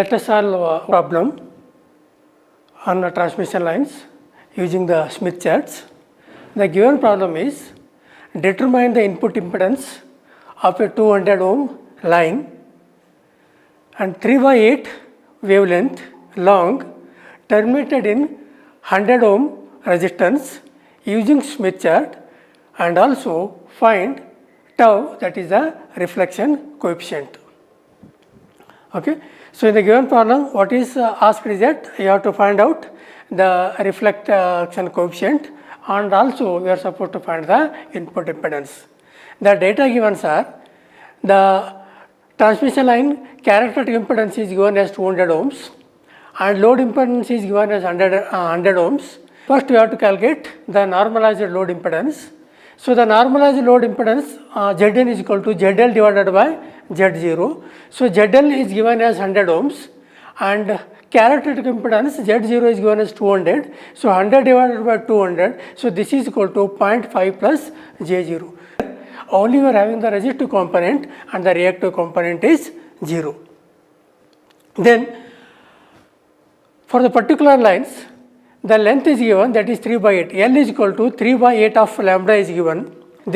Let us solve a problem on the transmission lines using the Smith charts. The given problem is determine the input impedance of a 200 ohm line and 3/8 wavelength long terminated in 100 ohm resistance using Smith chart, and also find tau, that is the reflection coefficient. Okay. So, in the given problem what is asked is that you have to find out the reflection coefficient, and also we are supposed to find the input impedance. The data given are the transmission line characteristic impedance is given as 200 ohms and load impedance is given as 100 ohms. First we have to calculate the normalized load impedance. So, the normalized load impedance Zn is equal to ZL divided by Z0. So, ZL is given as 100 ohms and characteristic impedance Z0 is given as 200. So, 100 divided by 200. So, this is equal to 0.5 plus J0. Only we are having the resistive component and the reactive component is 0. Then for the particular lines, the length is given, that is 3/8. L is equal to 3/8 of lambda is given.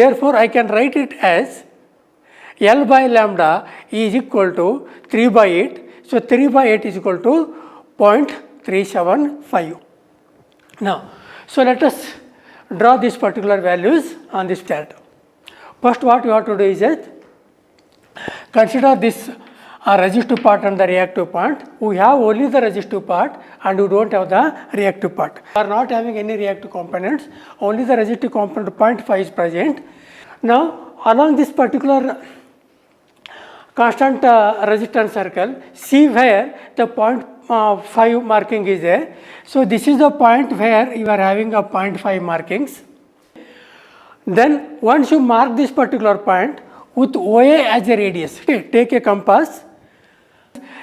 Therefore, I can write it as L by lambda is equal to 3/8. So, 3/8 is equal to 0.375. Now, so let us draw these particular values on this chart. First, what you have to do is that consider this resistive part and the reactive part. We have only the resistive part and we do not have the reactive part. We are not having any reactive components, only the resistive component 0.5 is present. Now, along this particular constant resistance circle, see where the 0.5 marking is there. So, this is the point where you are having a 0.5 markings. Then once you mark this particular point with OA as a radius, okay, take a compass.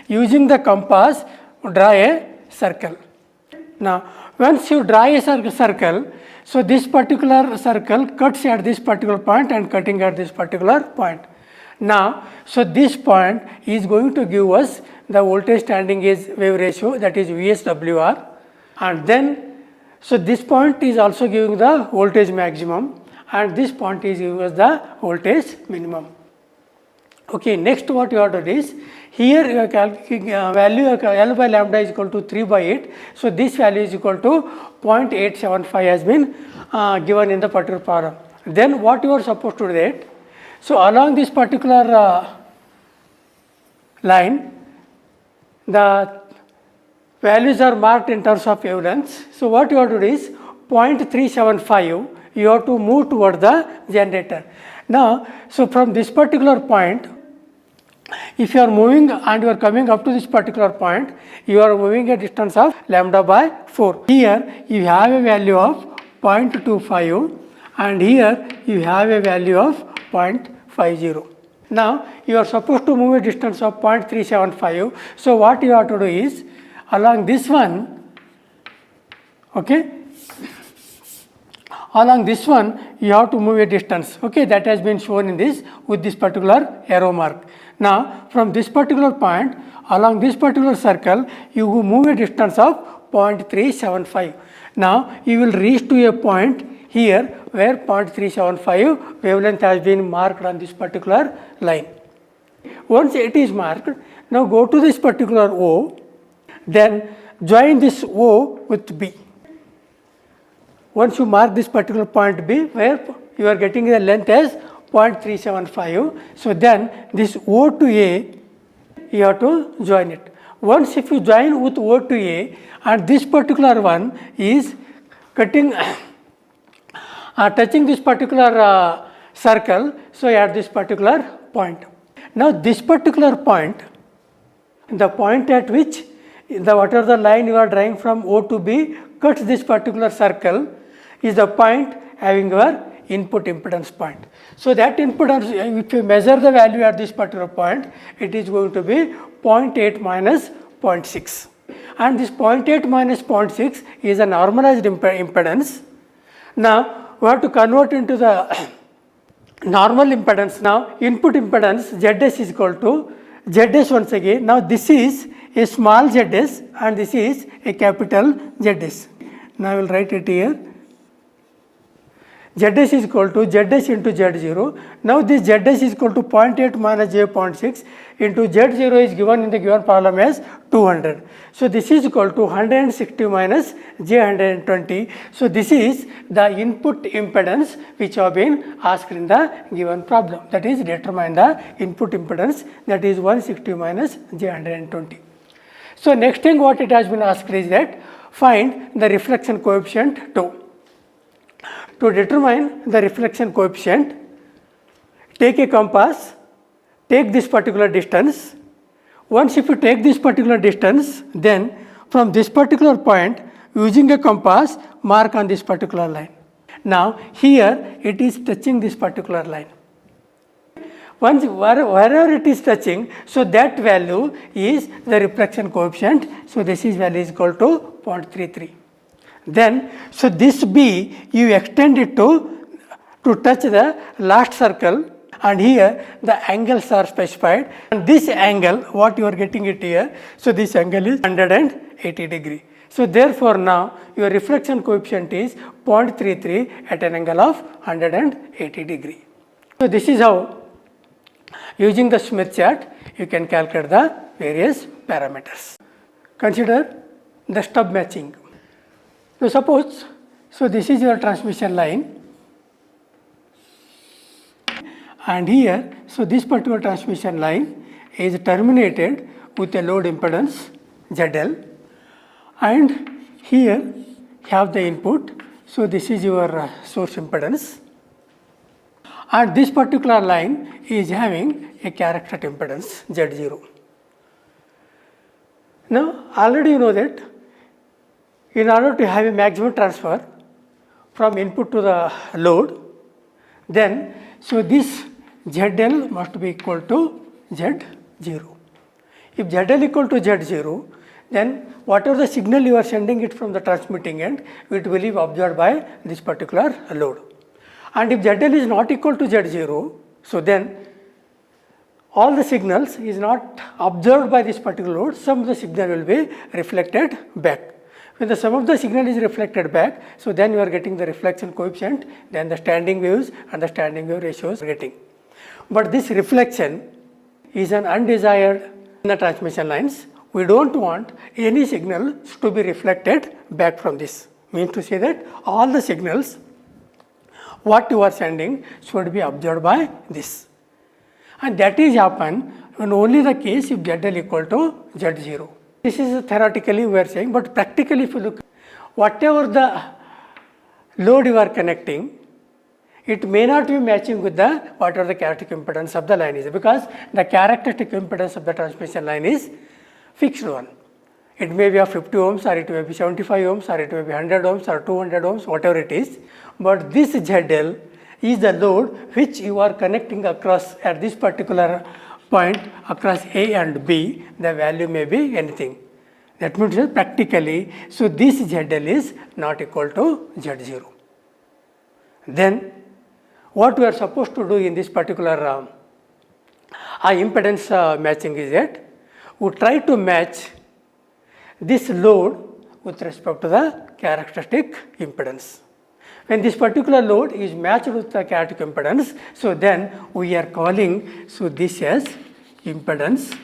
Using the compass, draw a circle. Now, once you draw a circle, so this particular circle cuts at this particular point and cutting at this particular point. Now, so this point is going to give us the voltage standing is wave ratio, that is VSWR, and then so this point is also giving the voltage maximum and this point is giving us the voltage minimum. Okay, next what you have to do is, here you are calculating value L by lambda is equal to 3/8. So, this value is equal to 0.875 has been given in the particular problem. Then what you are supposed to do that? So, along this particular line, the values are marked in terms of wavelengths. So, what you have to do is 0.375 you have to move toward the generator. Now, so from this particular point, if you are moving and you are coming up to this particular point, you are moving a distance of lambda by 4. Here you have a value of 0.25 and here you have a value of 0.50. Now, you are supposed to move a distance of 0.375. So, what you have to do is along this one, okay, along this one you have to move a distance, okay, that has been shown in this with this particular arrow mark. Now, from this particular point along this particular circle you move a distance of 0.375. Now, you will reach to a point here where 0.375 wavelength has been marked on this particular line. Once it is marked, now go to this particular O, then join this O with B. Once you mark this particular point B where you are getting the length as 0.375, so then this O to A you have to join it. Once if you join with O to A and this particular one is cutting touching this particular circle, so at this particular point. Now, this particular point, the point at which the whatever the line you are drawing from O to B cuts this particular circle is the point having your input impedance point. So, that impedance, if you measure the value at this particular point, it is going to be 0.8 minus 0.6, and this 0.8 minus 0.6 is a normalized impedance. Now, we have to convert into the normal impedance. Now, input impedance Zs is equal to Zs once again. Now, this is a small ZS and this is a capital ZS. Now I will write it here. ZS is equal to ZS into Z0. Now this ZS is equal to 0.8 minus J0.6 into Z0 is given in the given problem as 200. So this is equal to 160 minus J120. So this is the input impedance which have been asked in the given problem. That is, determine the input impedance, that is 160 minus J120. So next thing what it has been asked is that find the reflection coefficient 2. To determine the reflection coefficient, take a compass, take this particular distance. Once if you take this particular distance, then from this particular point, using a compass, mark on this particular line. Now here it is touching this particular line. Once wherever it is touching, so that value is the reflection coefficient. So this is value is equal to 0.33. Then, so this B you extend it to touch the last circle, and here the angles are specified, and this angle what you are getting it here, so this angle is 180 degree. So therefore now your reflection coefficient is 0.33 at an angle of 180 degree. So this is how using the Smith chart you can calculate the various parameters. Consider the stub matching. So suppose, so this is your transmission line, and here, so this particular transmission line is terminated with a load impedance ZL, and here you have the input, so this is your source impedance, and this particular line is having a characteristic impedance Z0. Now already you know that in order to have a maximum transfer from input to the load, then so this ZL must be equal to Z0. If ZL equal to Z0, then whatever the signal you are sending it from the transmitting end, it will be absorbed by this particular load. And if ZL is not equal to Z0, so then all the signals is not absorbed by this particular load, some of the signal will be reflected back. When the sum of the signal is reflected back, so then you are getting the reflection coefficient, then the standing waves and the standing wave ratios are getting. But this reflection is an undesired in the transmission lines. We don't want any signal to be reflected back from this. Means to say that all the signals what you are sending should be absorbed by this. And that is happen when only the case if ZL equal to Z0. This is theoretically we are saying, but practically if you look, whatever the load you are connecting, it may not be matching with the whatever the characteristic impedance of the line is, because the characteristic impedance of the transmission line is fixed one. It may be of 50 ohms, or it may be 75 ohms, or it may be 100 ohms or 200 ohms, whatever it is. But this ZL is the load which you are connecting across at this particular point across A and B, the value may be anything. That means practically, so this ZL is not equal to Z0. Then what we are supposed to do in this particular impedance matching is that we try to match this load with respect to the characteristic impedance. When this particular load is matched with the characteristic impedance, so then we are calling so this as impedance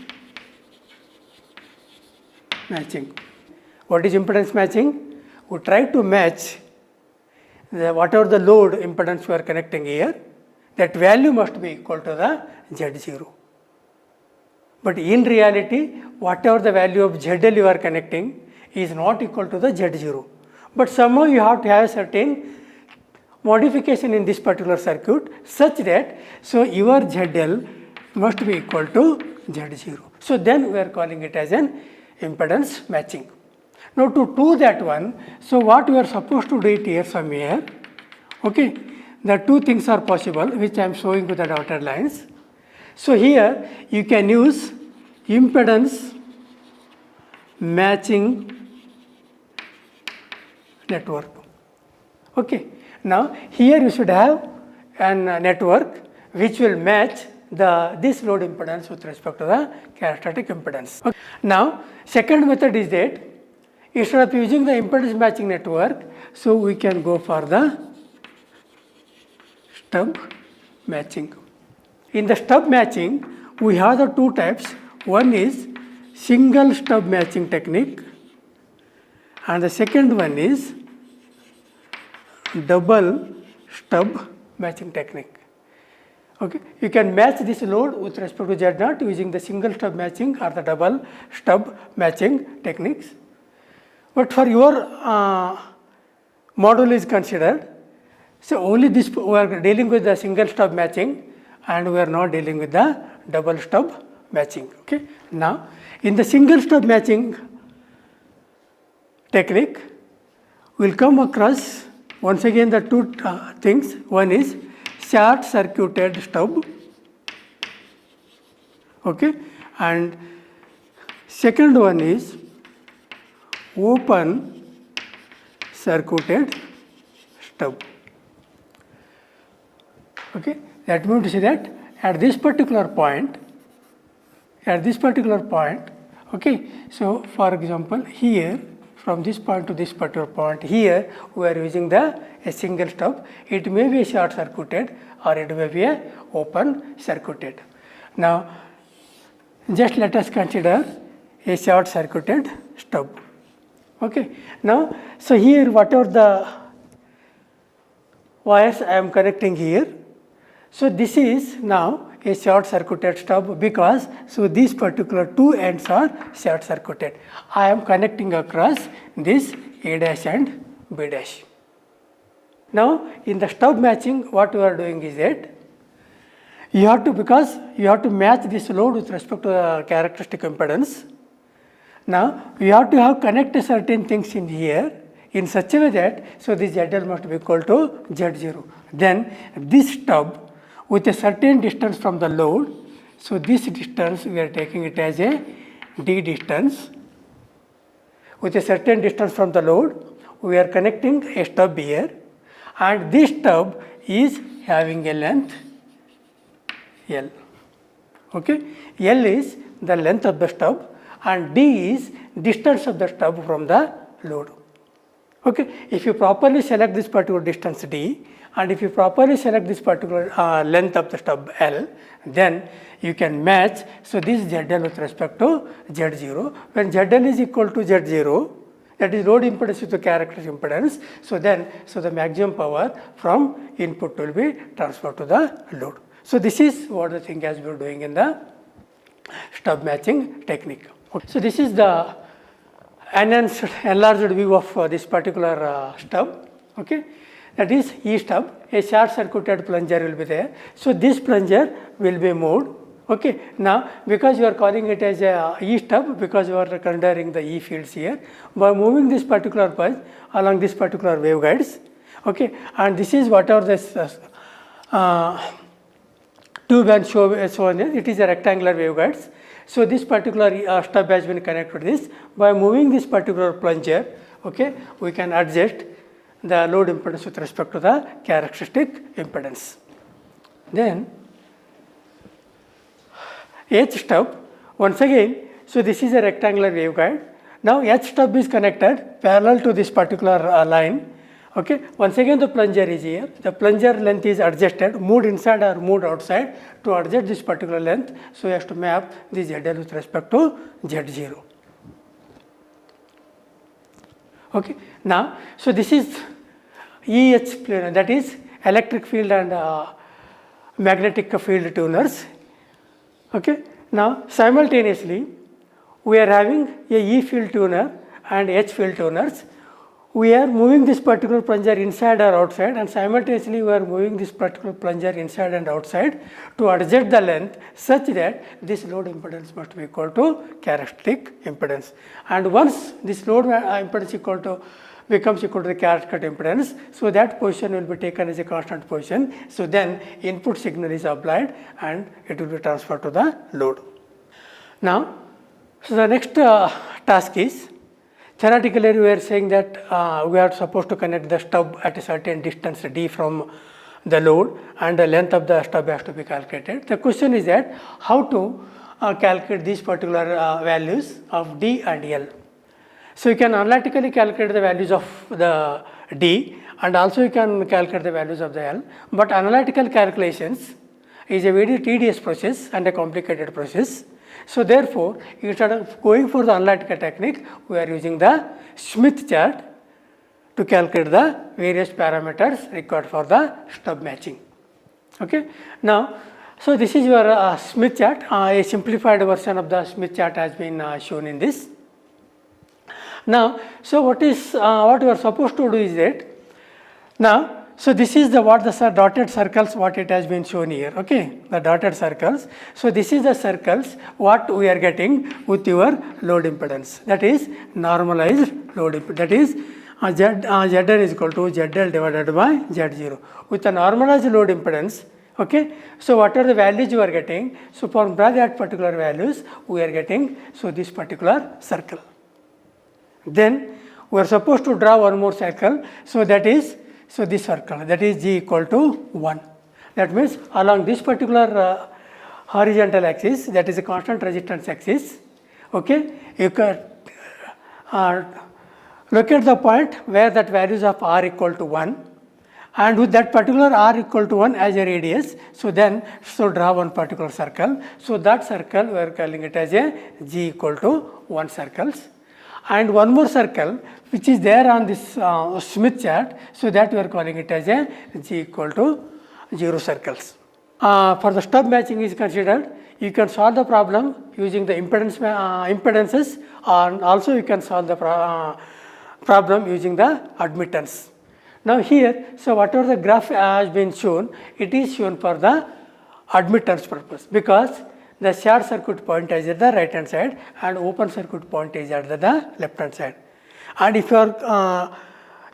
matching. What is impedance matching? We try to match whatever the load impedance we are connecting here, that value must be equal to the Z0. But in reality, whatever the value of ZL you are connecting is not equal to the Z0. But somehow you have to have certain modification in this particular circuit such that so your ZL must be equal to Z0. So then we are calling it as an impedance matching. Now to do that one, so what we are supposed to do it here from here, okay, the two things are possible which I am showing with the dotted lines. So here you can use impedance matching network. Okay. Now here you should have a network which will match this load impedance with respect to the characteristic impedance. Okay. Now, second method is that instead of using the impedance matching network, so we can go for the stub matching. In the stub matching, we have the two types. One is single stub matching technique and the second one is double stub matching technique. Okay. You can match this load with respect to Z0 using the single stub matching or the double stub matching techniques. But for your module is considered, so only this we are dealing with the single stub matching and we are not dealing with the double stub matching. Okay. Now, in the single stub matching technique, we will come across once again the two things. One is short circuited stub, okay, and second one is open circuited stub. Okay. That means to say that at this particular point, okay, so for example here from this point to this particular point, here we are using a single stub. It may be a short circuited or it may be a open circuited. Now, just let us consider a short circuited stub. Okay. Now, so here whatever the wires I am connecting here, so this is now a short circuited stub because so these particular two ends are short circuited. I am connecting across this A dash and B dash. Now, in the stub matching, what we are doing is that you have to match this load with respect to the characteristic impedance. Now, you have to have connected certain things in here in such a way that so this ZL must be equal to Z0. Then this stub with a certain distance from the load, so this distance we are taking it as a D distance. With a certain distance from the load, we are connecting a stub here and this stub is having a length L. Okay. L is the length of the stub and D is distance of the stub from the load. Okay. If you properly select this particular distance D and if you properly select this particular length of the stub L, then you can match. So, this ZL with respect to Z0. When ZL is equal to Z0, that is load impedance with the characteristic impedance. So, then the maximum power from input will be transferred to the load. So, this is what the thing as we are doing in the stub matching technique. Okay. So, this is the enhanced enlarged view of this particular stub. Okay. That is E stub, a short circuited plunger will be there. So, this plunger will be moved. Okay. Now, because you are calling it as a E stub, because you are considering the E fields here, by moving this particular pulse along this particular waveguides, okay, and this is whatever this tube and so on, it is a rectangular waveguides. So, this particular stub has been connected to this. By moving this particular plunger, okay, we can adjust the load impedance with respect to the characteristic impedance. Then H stub, once again, so this is a rectangular waveguide. Now H stub is connected parallel to this particular line. Okay. Once again the plunger is here, the plunger length is adjusted, moved inside or moved outside to adjust this particular length. So, you have to map the ZL with respect to Z0. Okay. Now, so this is EH plane, that is electric field and magnetic field tuners. Okay. Now, simultaneously we are having a E field tuner and H field tuners. We are moving this particular plunger inside or outside and simultaneously we are moving this particular plunger inside and outside to adjust the length such that this load impedance must be equal to characteristic impedance. And once this load impedance becomes equal to the characteristic impedance, so that position will be taken as a constant position. So, then input signal is applied and it will be transferred to the load. Now, so the next task is, theoretically we are saying that we are supposed to connect the stub at a certain distance D from the load and the length of the stub has to be calculated. The question is that how to calculate these particular values of D and L. So you can analytically calculate the values of the D and also you can calculate the values of the L, but analytical calculations is a very tedious process and a complicated process. So therefore, instead of going for the analytical technique, we are using the Smith chart to calculate the various parameters required for the stub matching. Okay. Now, so this is your Smith chart. A simplified version of the Smith chart has been shown in this. Now, so what you are supposed to do is that now. So this is the dotted circles what it has been shown here, okay, the dotted circles. So this is the circles what we are getting with your load impedance, that is normalized load impedance, that is ZL is equal to ZL divided by Z0 with a normalized load impedance, okay. So what are the values you are getting? So from that particular values we are getting, so this particular circle. Then we are supposed to draw one more circle, so that is, so this circle, that is G equal to 1. That means along this particular horizontal axis, that is a constant resistance axis, okay, you can locate the point where that values of R equal to 1, and with that particular R equal to 1 as a radius, so then so draw one particular circle. So that circle we are calling it as a G equal to 1 circles. And one more circle which is there on this Smith chart, so that we are calling it as a G equal to 0 circles. For the stub matching is considered, you can solve the problem using the impedances, and also you can solve the problem using the admittance. Now here, so whatever the graph has been shown, it is shown for the admittance purpose, because the short circuit point is at the right hand side and open circuit point is at the left hand side. And if you are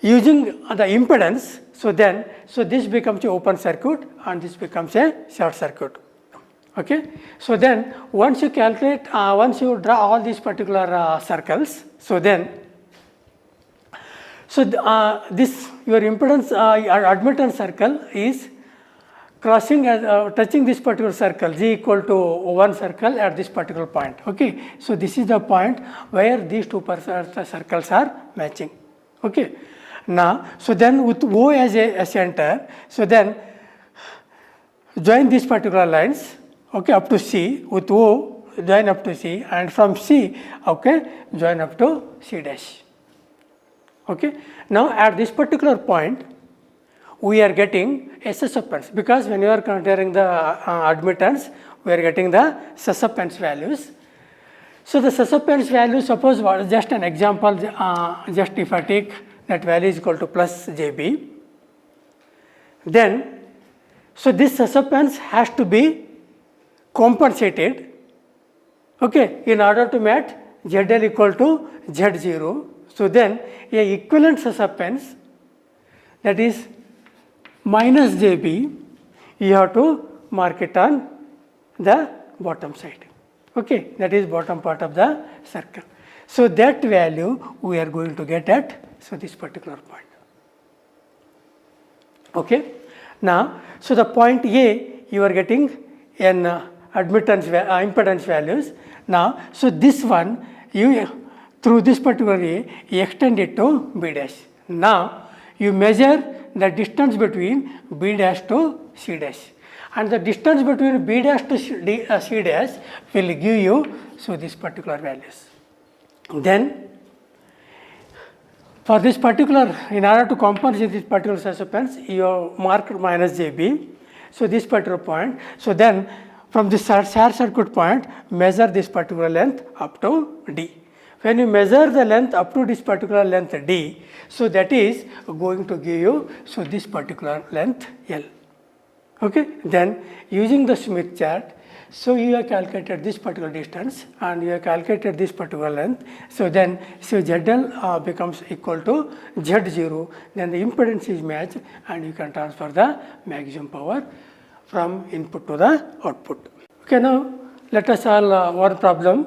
using the impedance, so then so this becomes a open circuit and this becomes a short circuit. Okay. So then once you calculate, once you draw all these particular circles, so then so this your impedance admittance circle is crossing as touching this particular circle G equal to 1 circle at this particular point. Okay. So this is the point where these two circles are matching. Okay. Now, so then with O as a center, so then join these particular lines, okay, up to C, with O join up to C, and from C, okay, join up to C dash. Okay. Now at this particular point, we are getting a susceptance, because when you are comparing the admittance, we are getting the susceptance values. So the susceptance value, suppose just an example, just if I take that value is equal to plus JB, then so this susceptance has to be compensated, okay, in order to meet ZL equal to Z0. So then a equivalent susceptance, that is minus JB, you have to mark it on the bottom side, okay, that is bottom part of the circle. So that value we are going to get at so this particular point. Okay. Now, so the point A you are getting an admittance impedance values. Now, so this one you through this particular A you extend it to B dash. Now you measure the distance between B dash to C dash, and the distance between B dash to C dash will give you so these particular values. Then for this particular, in order to compensate this particular susceptance, you mark minus JB, so this particular point. So then from this short circuit point, measure this particular length up to D. When you measure the length up to this particular length D, so that is going to give you so this particular length L. Okay. Then using the Smith chart, so you have calculated this particular distance and you have calculated this particular length. So then so ZL becomes equal to Z0, then the impedance is matched and you can transfer the maximum power from input to the output. Okay. Now let us solve one problem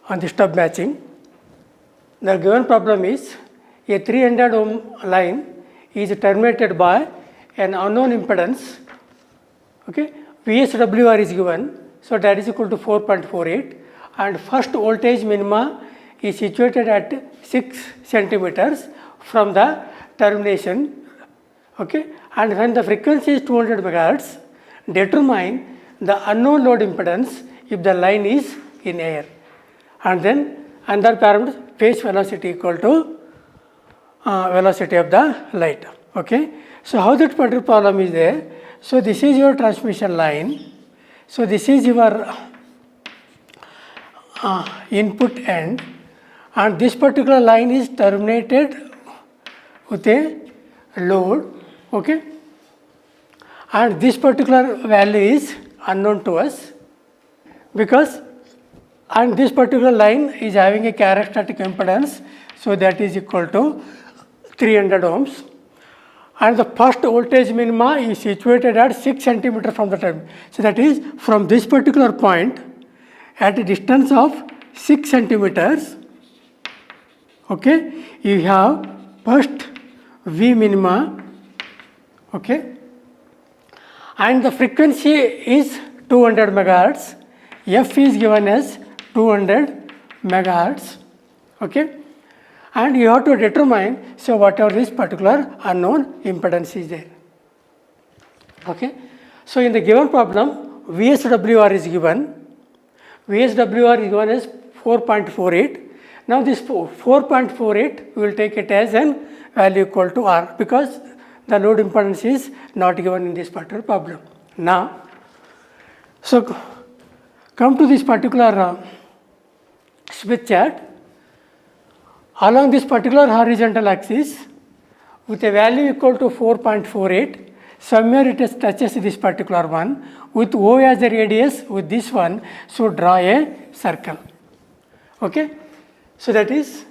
on the stub matching. The given problem is a 300 ohm line is terminated by an unknown impedance, okay, VSWR is given, so that is equal to 4.48, and first voltage minima is situated at 6 centimeters from the termination, okay, and when the frequency is 200 megahertz, determine the unknown load impedance if the line is in air, and then another parameter phase velocity equal to velocity of the light. Okay. So, how that particular problem is there? So, this is your transmission line. So, this is your input end, and this particular line is terminated with a load, okay, and this particular value is unknown to us, because and this particular line is having a characteristic impedance, so that is equal to 300 ohms, and the first voltage minima is situated at 6 centimeter from the term. So, that is from this particular point at a distance of 6 centimeters, okay, you have first V minima, okay, and the frequency is 200 megahertz, F is given as 200 megahertz, okay, and you have to determine, so whatever this particular unknown impedance is there, okay. So, in the given problem, VSWR is given, VSWR is given as 4.48. Now, this 4.48 we will take it as an value equal to R, because the load impedance is not given in this particular problem. Now, so come to this particular Smith chart. Along this particular horizontal axis with a value equal to 4.48, somewhere it touches this particular one with O as the radius with this one, so draw a circle, okay. So, that is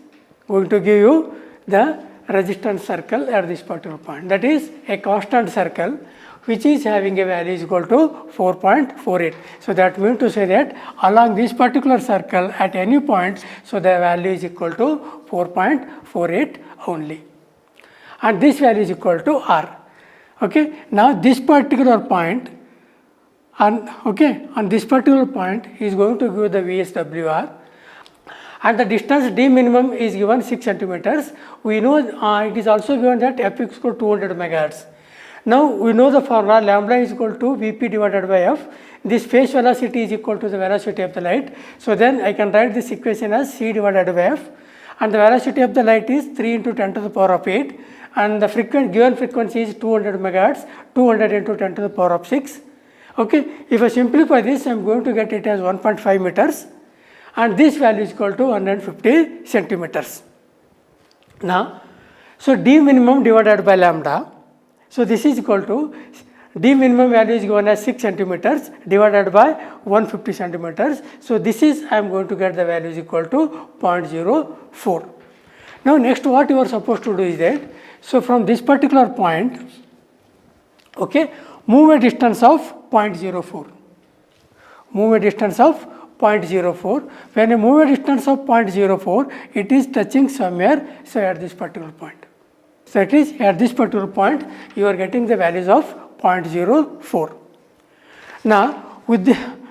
going to give you the resistance circle at this particular point, that is a constant circle which is having a value is equal to 4.48. So, that means to say that along this particular circle at any point, so the value is equal to 4.48 only, and this value is equal to R, okay. Now, this particular point on, okay, on this particular point is going to give the VSWR, and the distance d minimum is given 6 centimeters. We know it is also given that f is equal to 200 megahertz. Now, we know the formula lambda is equal to Vp divided by f. This phase velocity is equal to the velocity of the light. So, then I can write this equation as c divided by f, and the velocity of the light is 3 into 10 to the power of 8, and the given frequency is 200 megahertz, 200 into 10 to the power of 6. Okay. If I simplify this, I am going to get it as 1.5 meters, and this value is equal to 150 centimeters. Now, so d minimum divided by lambda, so this is equal to d minimum value is given as 6 centimeters divided by 150 centimeters. So, this is I am going to get the value is equal to 0.04. Now, next what you are supposed to do is that, so from this particular point, okay, move a distance of 0.04, move a distance of 0.04. When you move a distance of 0.04, it is touching somewhere, so at this particular point. So, it is at this particular point you are getting the values of 0.04. Now, with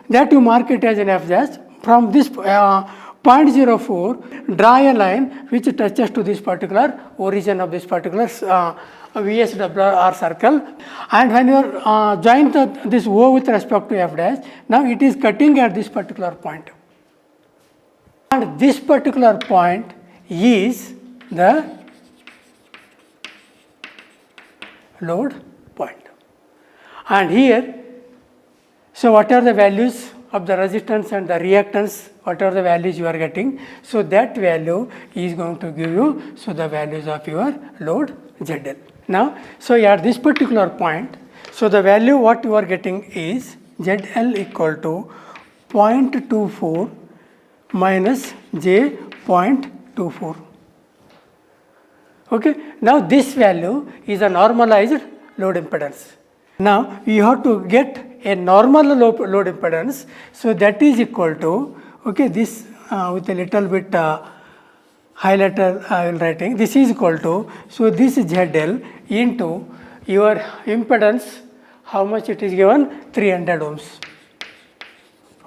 that you mark it as an f dash. From this 0.04, draw a line which touches to this particular origin of this particular VSWR circle, and when you are join this O with respect to f dash, now it is cutting at this particular point, and this particular point is the load point, and here, so what are the values of the resistance and the reactance, what are the values you are getting, so that value is going to give you, so the values of your load ZL. Now, so at this particular point, so the value what you are getting is ZL equal to 0.24 minus J 0.24. Okay. Now, this value is a normalized load impedance. Now, you have to get a normal load impedance. So, that is equal to, okay, this with a little bit highlighter I will writing, this is equal to, so this is ZL into your impedance, how much it is given? 300 ohms.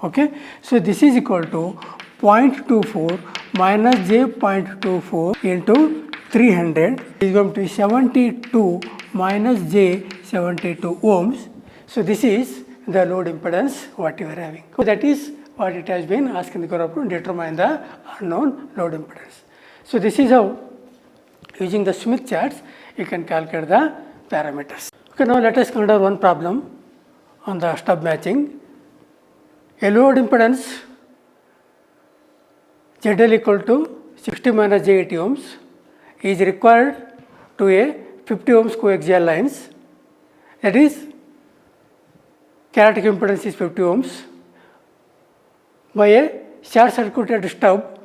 Okay, so this is equal to 0.24 minus j 0.24 into 300 is going to be 72 minus j 72 ohms. So this is the load impedance what you are having. So that is what it has been asked in the problem, determine the unknown load impedance. So this is how, using the Smith charts, you can calculate the parameters. Okay, now let us consider one problem on the stub matching. A load impedance ZL equal to 60 minus j 80 ohms is required to a 50 ohms coaxial lines, that is characteristic impedance is 50 ohms, by a short circuited stub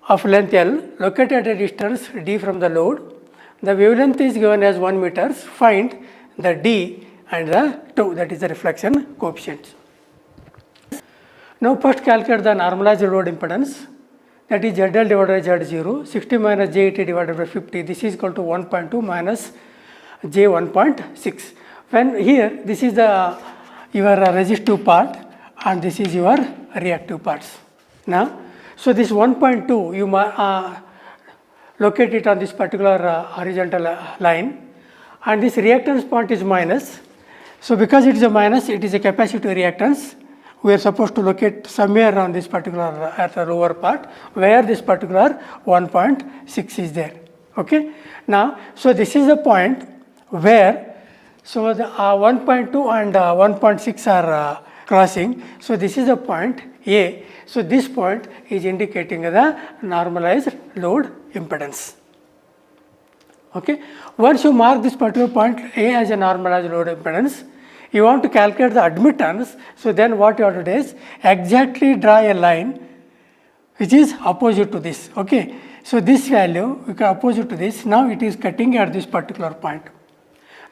of length L located at a distance d from the load. The wavelength is given as 1 meter. Find the d and the tau, that is the reflection coefficient. Now first calculate the normalized load impedance, that is ZL divided by Z0, 60 minus J80 divided by 50, this is equal to 1.2 minus J 1.6. When here this is the your resistive part and this is your reactive parts. Now, so this 1.2 you locate it on this particular horizontal line, and this reactance point is minus. So because it is a minus, it is a capacitive reactance. We are supposed to locate somewhere on this particular at the lower part where this particular 1.6 is there. Okay. Now, so this is the point where, so the 1.2 and 1.6 are crossing. So this is the point A. So this point is indicating the normalized load impedance. Okay. Once you mark this particular point A as a normalized load impedance, you want to calculate the admittance. So then what you have to do is exactly draw a line which is opposite to this. Okay. So this value you can opposite to this. Now it is cutting at this particular point.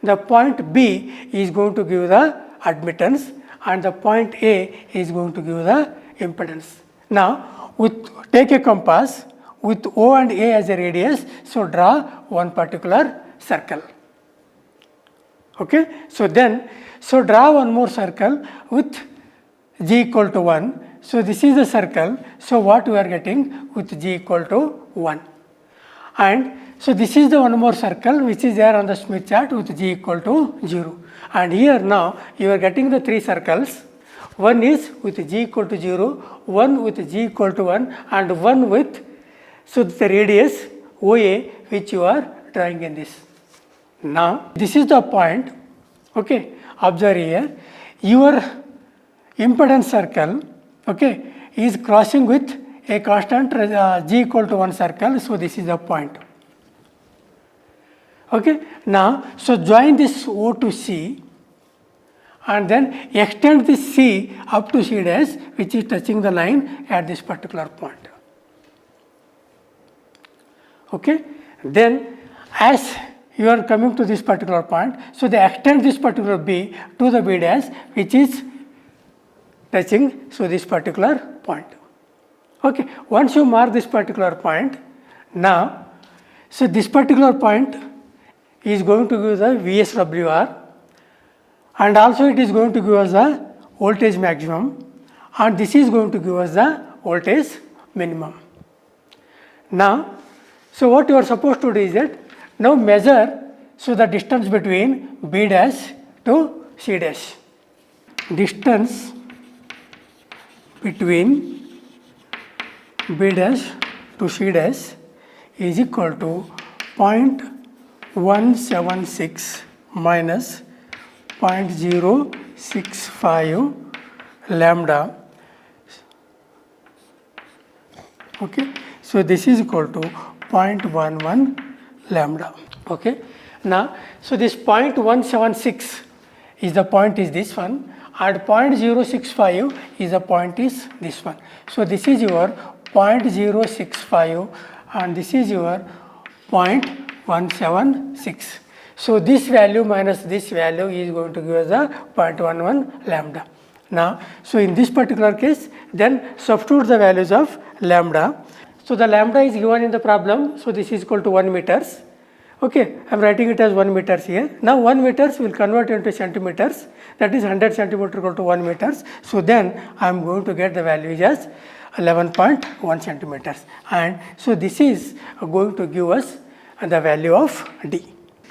The point B is going to give the admittance and the point A is going to give the impedance. Now take a compass with O and A as a radius. So draw one particular circle. Okay. So then, so draw one more circle with g equal to 1. So this is the circle. So what we are getting with g equal to 1. And so this is the one more circle which is there on the Smith chart with g equal to 0. And here now you are getting the three circles. One is with g equal to 0, one with g equal to 1 and one with, so the radius OA which you are drawing in this. Now this is the point. Okay. Observe here, your impedance circle, okay, is crossing with a constant g equal to 1 circle. So this is the point. Okay. Now, so join this O to C and then extend this C up to C dash which is touching the line at this particular point. Okay. Then as you are coming to this particular point, so they extend this particular B to the B dash which is touching, so this particular point. Okay. Once you mark this particular point, now, so this particular point is going to give the VSWR and also it is going to give us the voltage maximum and this is going to give us the voltage minimum. Now, so what you are supposed to do is that now measure, so the distance between B dash to C dash. Distance between B dash to C dash is equal to 0.176 minus 0.065 lambda. Okay. So this is equal to 0.11 lambda. Okay. Now, so this 0.176 is the point is this one and 0.065 is the point is this one. So this is your 0.065 and this is your 0.176. So this value minus this value is going to give us a 0.11 lambda. Now, so in this particular case, then substitute the values of lambda. So the lambda is given in the problem. So this is equal to 1 meters. Okay, I am writing it as 1 meters here. Now 1 meters will convert into centimeters, that is 100 centimeter equal to 1 meters. So then I am going to get the value as 11.1 centimeters, and so this is going to give us the value of D.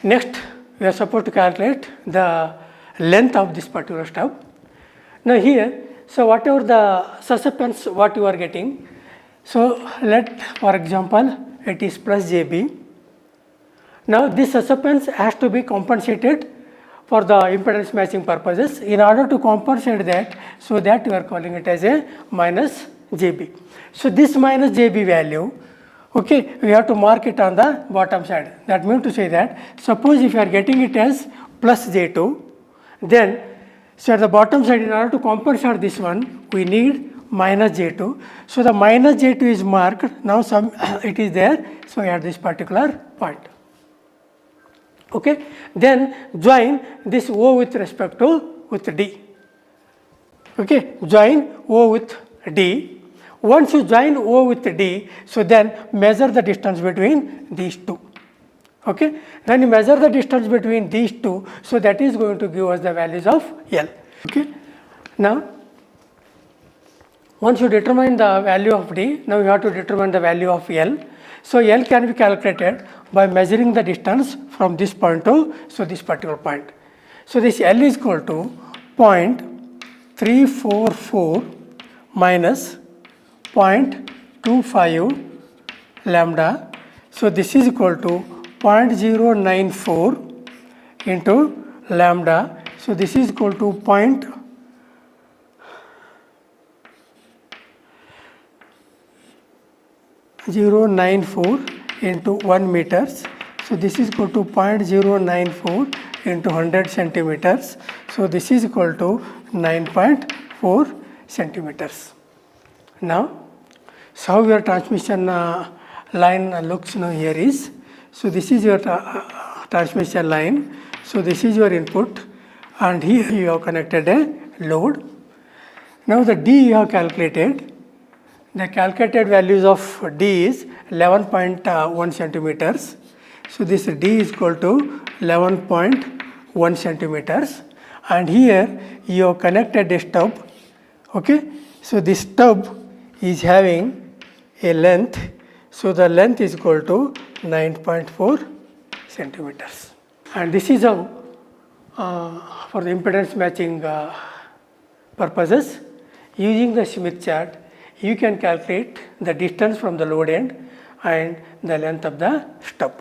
Next, we are supposed to calculate the length of this particular stub. Now here, so whatever the susceptance what you are getting, so let for example it is plus JB. Now this susceptance has to be compensated for the impedance matching purposes. In order to compensate that, so that we are calling it as a minus JB. So this minus JB value, okay, we have to mark it on the bottom side. That means to say that suppose if you are getting it as plus J2, then so at the bottom side in order to compensate this one, we need minus J2. So the minus J2 is marked, now some it is there, so at this particular point. Okay, then join this O with respect to with D. Okay, join O with D. Once you join O with D, so then measure the distance between these two. Okay, then you measure the distance between these two, so that is going to give us the values of L. Okay, now once you determine the value of D, now you have to determine the value of L. So L can be calculated by measuring the distance from this point to this particular point. So this L is equal to 0.344 minus 0.25 lambda. So this is equal to 0.094 into lambda. So this is equal to 0.094 into 1 meters. So this is equal to 0.094 into 100 centimeters. So this is equal to 9.4 centimeters. Now, so how your transmission line looks now here is, so this is your transmission line. So this is your input, and here you have connected a load. Now the D you have calculated. The calculated values of D is 11.1 centimeters. So this D is equal to 11.1 centimeters, and here you have connected a stub. Okay, so this stub is having a length, so the length is equal to 9.4 centimeters. And this is how for the impedance matching purposes, using the Smith chart, you can calculate the distance from the load end and the length of the stub.